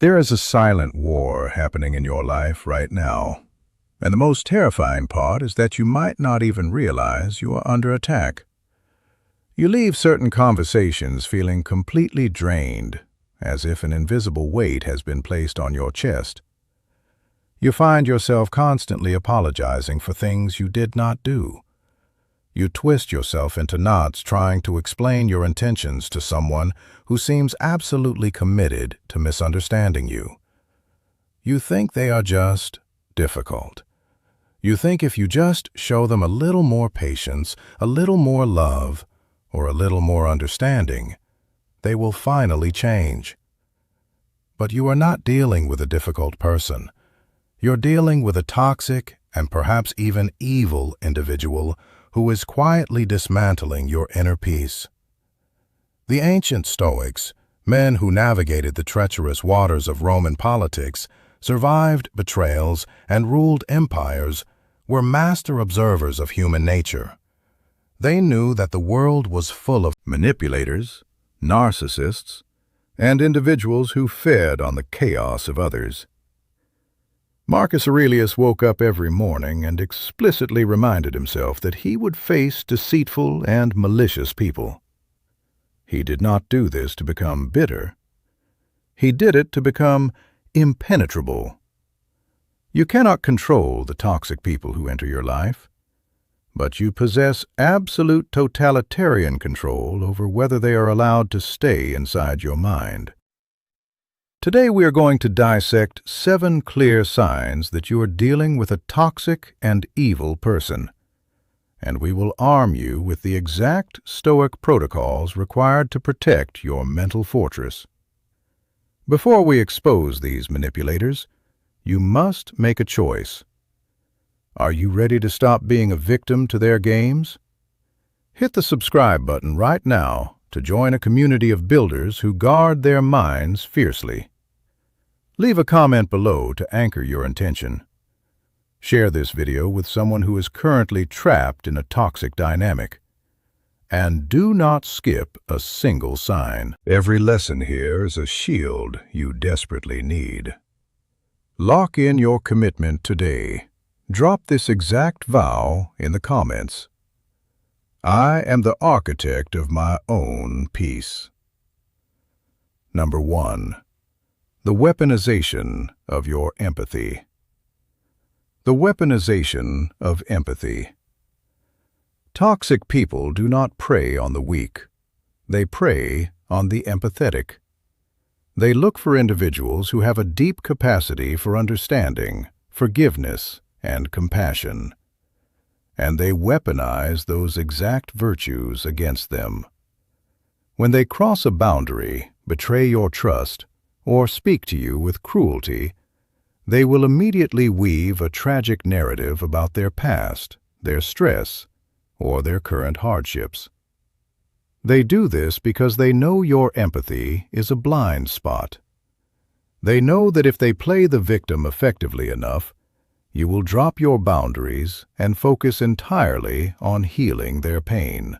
There is a silent war happening in your life right now, and the most terrifying part is that you might not even realize you are under attack. You leave certain conversations feeling completely drained, as if an invisible weight has been placed on your chest. You find yourself constantly apologizing for things you did not do. You twist yourself into knots trying to explain your intentions to someone who seems absolutely committed to misunderstanding you. You think they are just difficult. You think if you just show them a little more patience, a little more love, or a little more understanding, they will finally change. But you are not dealing with a difficult person. You're dealing with a toxic and perhaps even evil individual who is quietly dismantling your inner peace. The ancient Stoics, men who navigated the treacherous waters of Roman politics, survived betrayals, and ruled empires, were master observers of human nature. They knew that the world was full of manipulators, narcissists, and individuals who fed on the chaos of others. Marcus Aurelius woke up every morning and explicitly reminded himself that he would face deceitful and malicious people. He did not do this to become bitter. He did it to become impenetrable. You cannot control the toxic people who enter your life, but you possess absolute totalitarian control over whether they are allowed to stay inside your mind. Today we are going to dissect 7 clear signs that you are dealing with a toxic and evil person, and we will arm you with the exact Stoic protocols required to protect your mental fortress. Before we expose these manipulators, you must make a choice. Are you ready to stop being a victim to their games? Hit the subscribe button right now to join a community of builders who guard their minds fiercely. Leave a comment below to anchor your intention. Share this video with someone who is currently trapped in a toxic dynamic. And do not skip a single sign. Every lesson here is a shield you desperately need. Lock in your commitment today. Drop this exact vow in the comments. I am the architect of my own peace. Number 1. The weaponization of your empathy. The weaponization of empathy. Toxic people do not prey on the weak. They prey on the empathetic. They look for individuals who have a deep capacity for understanding, forgiveness, and compassion. And they weaponize those exact virtues against them. When they cross a boundary, betray your trust, or speak to you with cruelty, they will immediately weave a tragic narrative about their past, their stress, or their current hardships. They do this because they know your empathy is a blind spot. They know that if they play the victim effectively enough, you will drop your boundaries and focus entirely on healing their pain,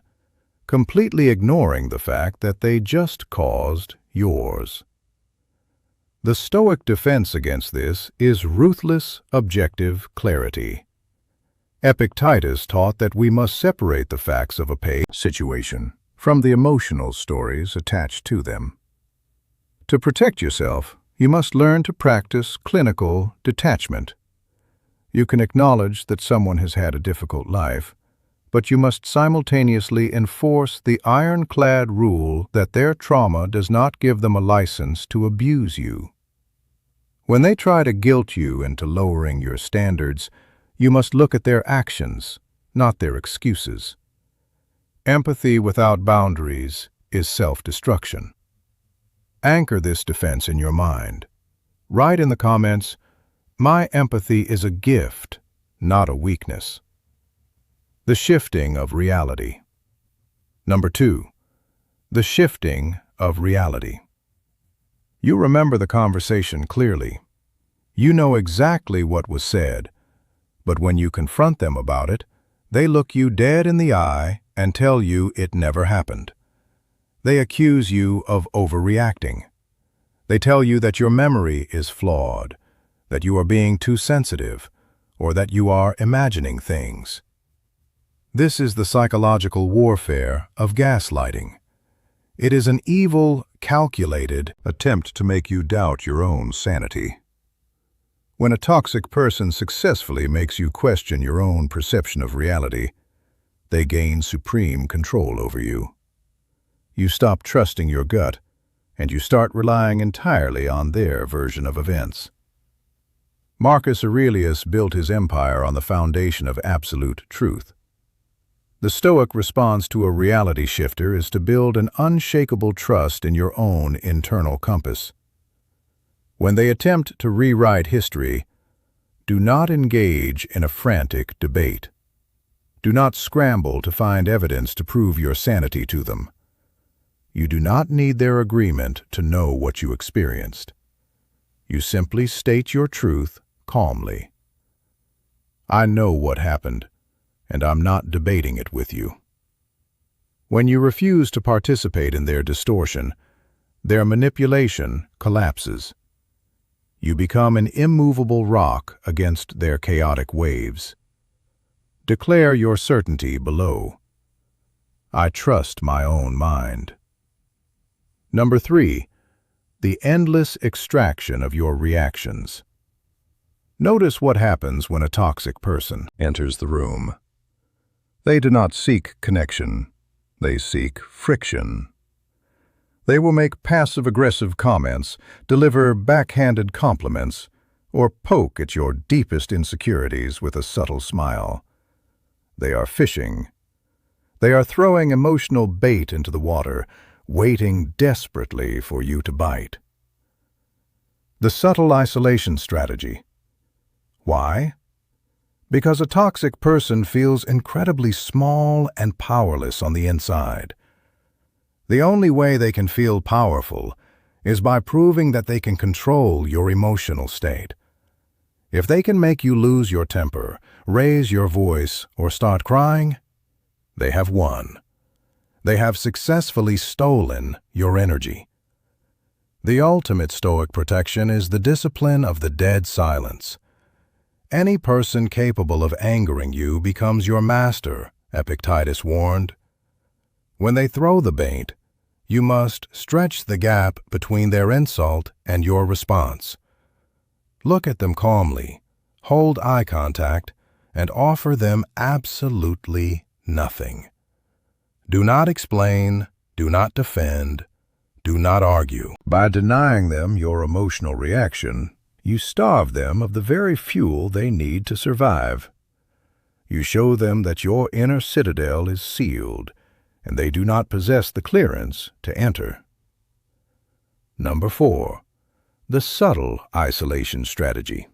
completely ignoring the fact that they just caused yours. The Stoic defense against this is ruthless, objective clarity. Epictetus taught that we must separate the facts of a pain situation from the emotional stories attached to them. To protect yourself, you must learn to practice clinical detachment. You can acknowledge that someone has had a difficult life, but you must simultaneously enforce the ironclad rule that their trauma does not give them a license to abuse you. When they try to guilt you into lowering your standards, you must look at their actions, not their excuses. Empathy without boundaries is self-destruction. Anchor this defense in your mind. Write in the comments, "My empathy is a gift, not a weakness." The shifting of reality. Number 2. The shifting of reality. You remember the conversation clearly. You know exactly what was said, but when you confront them about it, they look you dead in the eye and tell you it never happened. They accuse you of overreacting. They tell you that your memory is flawed, that you are being too sensitive, or that you are imagining things. This is the psychological warfare of gaslighting. It is an evil, calculated attempt to make you doubt your own sanity. When a toxic person successfully makes you question your own perception of reality, they gain supreme control over you. You stop trusting your gut, and you start relying entirely on their version of events. Marcus Aurelius built his empire on the foundation of absolute truth. The Stoic response to a reality shifter is to build an unshakable trust in your own internal compass. When they attempt to rewrite history, do not engage in a frantic debate. Do not scramble to find evidence to prove your sanity to them. You do not need their agreement to know what you experienced. You simply state your truth calmly. I know what happened, and I'm not debating it with you. When you refuse to participate in their distortion, their manipulation collapses. You become an immovable rock against their chaotic waves. Declare your certainty below. I trust my own mind. Number 3, the endless extraction of your reactions. Notice what happens when a toxic person enters the room. They do not seek connection. They seek friction. They will make passive-aggressive comments, deliver backhanded compliments, or poke at your deepest insecurities with a subtle smile. They are fishing. They are throwing emotional bait into the water, waiting desperately for you to bite. The subtle isolation strategy. Why? Because a toxic person feels incredibly small and powerless on the inside. The only way they can feel powerful is by proving that they can control your emotional state. If they can make you lose your temper, raise your voice, or start crying, they have won. They have successfully stolen your energy. The ultimate Stoic protection is the discipline of the dead silence. Any person capable of angering you becomes your master, Epictetus warned. When they throw the bait, you must stretch the gap between their insult and your response. Look at them calmly, hold eye contact, and offer them absolutely nothing. Do not explain, do not defend, do not argue. By denying them your emotional reaction, you starve them of the very fuel they need to survive. You show them that your inner citadel is sealed, and they do not possess the clearance to enter. Number 4, the subtle isolation strategy.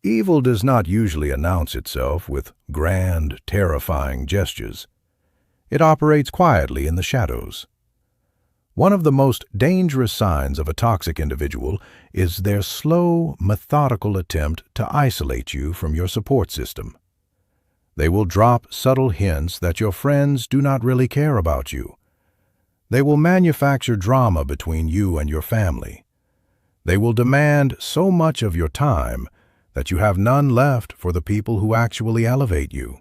Evil does not usually announce itself with grand, terrifying gestures. It operates quietly in the shadows. One of the most dangerous signs of a toxic individual is their slow, methodical attempt to isolate you from your support system. They will drop subtle hints that your friends do not really care about you. They will manufacture drama between you and your family. They will demand so much of your time that you have none left for the people who actually elevate you.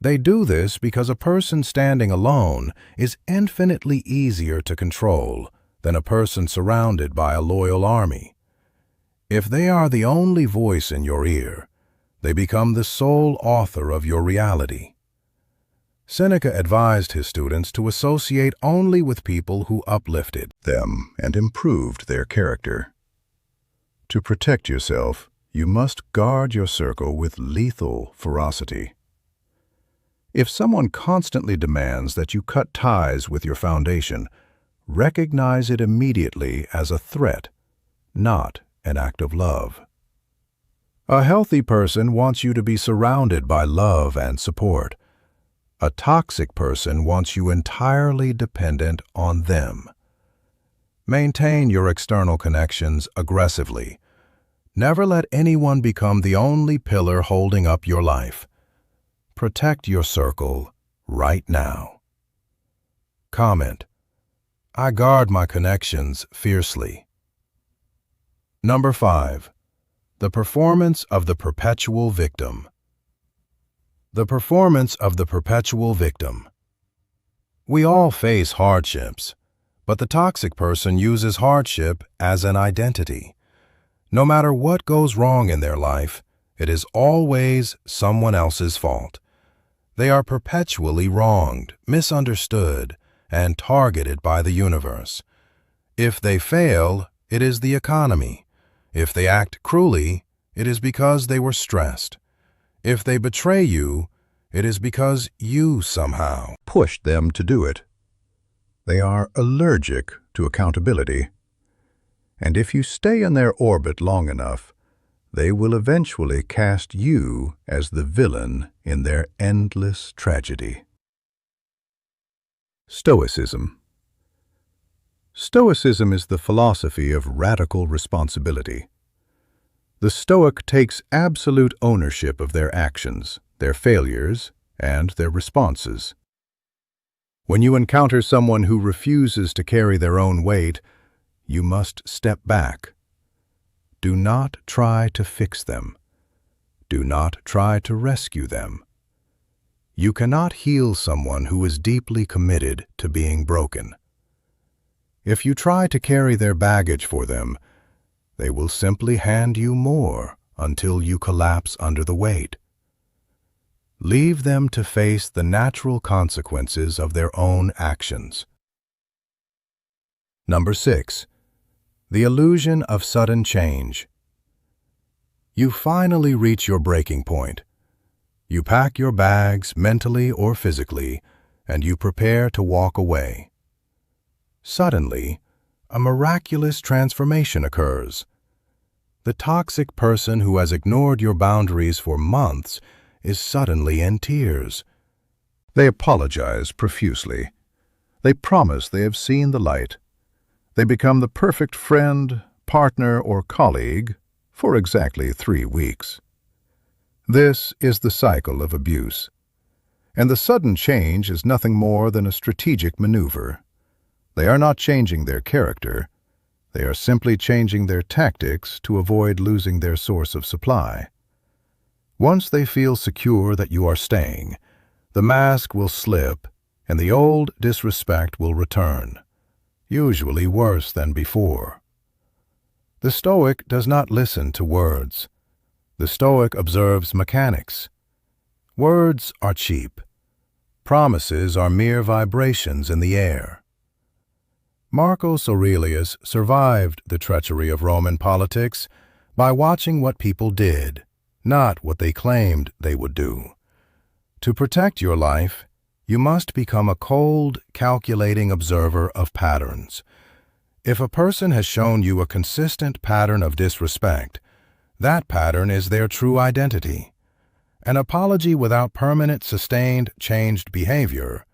They do this because a person standing alone is infinitely easier to control than a person surrounded by a loyal army. If they are the only voice in your ear, they become the sole author of your reality. Seneca advised his students to associate only with people who uplifted them and improved their character. To protect yourself, you must guard your circle with lethal ferocity. If someone constantly demands that you cut ties with your foundation, recognize it immediately as a threat, not an act of love. A healthy person wants you to be surrounded by love and support. A toxic person wants you entirely dependent on them. Maintain your external connections aggressively. Never let anyone become the only pillar holding up your life. Protect your circle right now. Comment: I guard my connections fiercely. Number 5. The performance of the perpetual victim. The performance of the perpetual victim. We all face hardships, but the toxic person uses hardship as an identity. No matter what goes wrong in their life, it is always someone else's fault. They are perpetually wronged, misunderstood, and targeted by the universe. If they fail, it is the economy. If they act cruelly, it is because they were stressed. If they betray you, it is because you somehow pushed them to do it. They are allergic to accountability. And if you stay in their orbit long enough, they will eventually cast you as the villain in their endless tragedy. Stoicism. Stoicism is the philosophy of radical responsibility. The Stoic takes absolute ownership of their actions, their failures, and their responses. When you encounter someone who refuses to carry their own weight, you must step back. Do not try to fix them. Do not try to rescue them. You cannot heal someone who is deeply committed to being broken. If you try to carry their baggage for them, they will simply hand you more until you collapse under the weight. Leave them to face the natural consequences of their own actions. Number 6. The illusion of sudden change. You finally reach your breaking point. You pack your bags mentally or physically, and you prepare to walk away. Suddenly, a miraculous transformation occurs. The toxic person who has ignored your boundaries for months is suddenly in tears. They apologize profusely. They promise they have seen the light. They become the perfect friend, partner, or colleague for exactly 3 weeks. This is the cycle of abuse. And the sudden change is nothing more than a strategic maneuver. They are not changing their character. They are simply changing their tactics to avoid losing their source of supply. Once they feel secure that you are staying, the mask will slip and the old disrespect will return, usually worse than before. The Stoic does not listen to words. The Stoic observes mechanics. Words are cheap. Promises are mere vibrations in the air. Marcus Aurelius survived the treachery of Roman politics by watching what people did, not what they claimed they would do. To protect your life, you must become a cold, calculating observer of patterns. If a person has shown you a consistent pattern of disrespect, that pattern is their true identity. An apology without permanent, sustained, changed behavior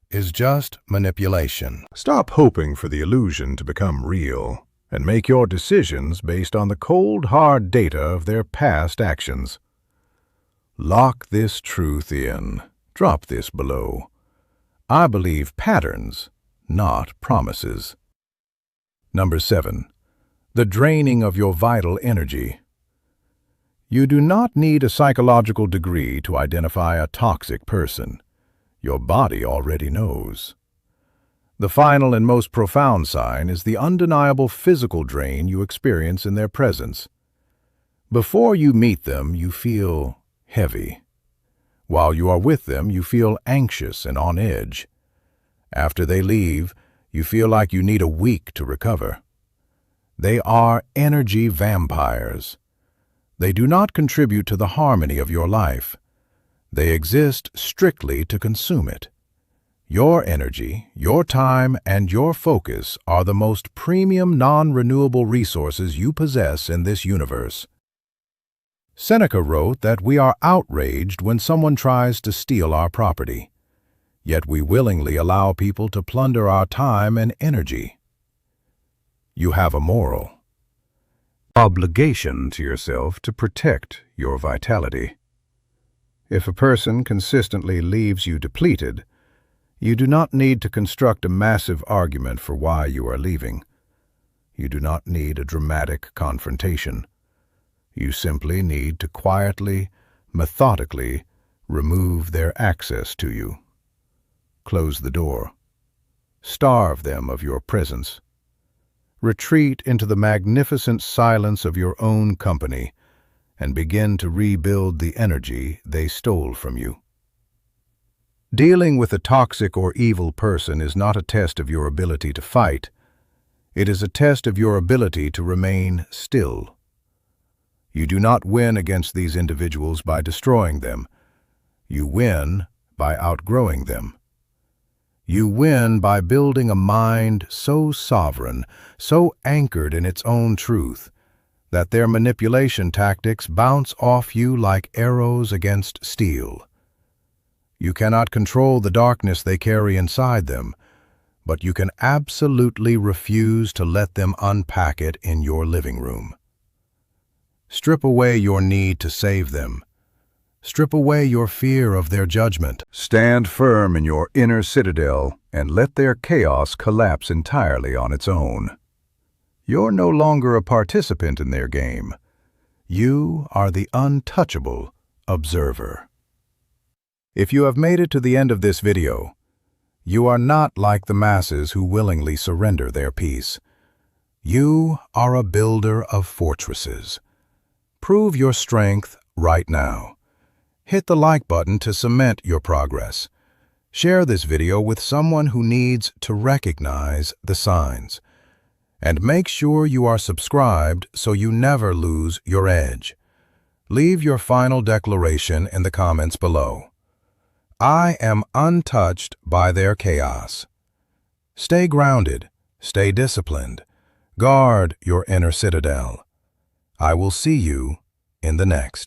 is just manipulation. Stop hoping for the illusion to become real and make your decisions based on the cold, hard data of their past actions. Lock this truth in. Drop this below. I believe patterns, not promises. Number 7. The draining of your vital energy. You do not need a psychological degree to identify a toxic person. Your body already knows. The final and most profound sign is the undeniable physical drain you experience in their presence. Before you meet them, you feel heavy. While you are with them, you feel anxious and on edge. After they leave, you feel like you need a week to recover. They are energy vampires. They do not contribute to the harmony of your life. They exist strictly to consume it. Your energy, your time, and your focus are the most premium non-renewable resources you possess in this universe. Seneca wrote that we are outraged when someone tries to steal our property, yet we willingly allow people to plunder our time and energy. You have a moral obligation to yourself to protect your vitality. If a person consistently leaves you depleted, You do not need to construct a massive argument for why you are leaving. You do not need a dramatic confrontation. You simply need to quietly, methodically remove their access to you. Close the door. Starve them of your presence. Retreat into the magnificent silence of your own company and begin to rebuild the energy they stole from you. Dealing with a toxic or evil person is not a test of your ability to fight. It is a test of your ability to remain still. You do not win against these individuals by destroying them. You win by outgrowing them. You win by building a mind so sovereign, so anchored in its own truth, that their manipulation tactics bounce off you like arrows against steel. You cannot control the darkness they carry inside them, but you can absolutely refuse to let them unpack it in your living room. Strip away your need to save them. Strip away your fear of their judgment. Stand firm in your inner citadel and let their chaos collapse entirely on its own. You're no longer a participant in their game. You are the untouchable observer. If you have made it to the end of this video, you are not like the masses who willingly surrender their peace. You are a builder of fortresses. Prove your strength right now. Hit the like button to cement your progress. Share this video with someone who needs to recognize the signs. And make sure you are subscribed so you never lose your edge. Leave your final declaration in the comments below. I am untouched by their chaos. Stay grounded, stay disciplined, guard your inner citadel. I will see you in the next.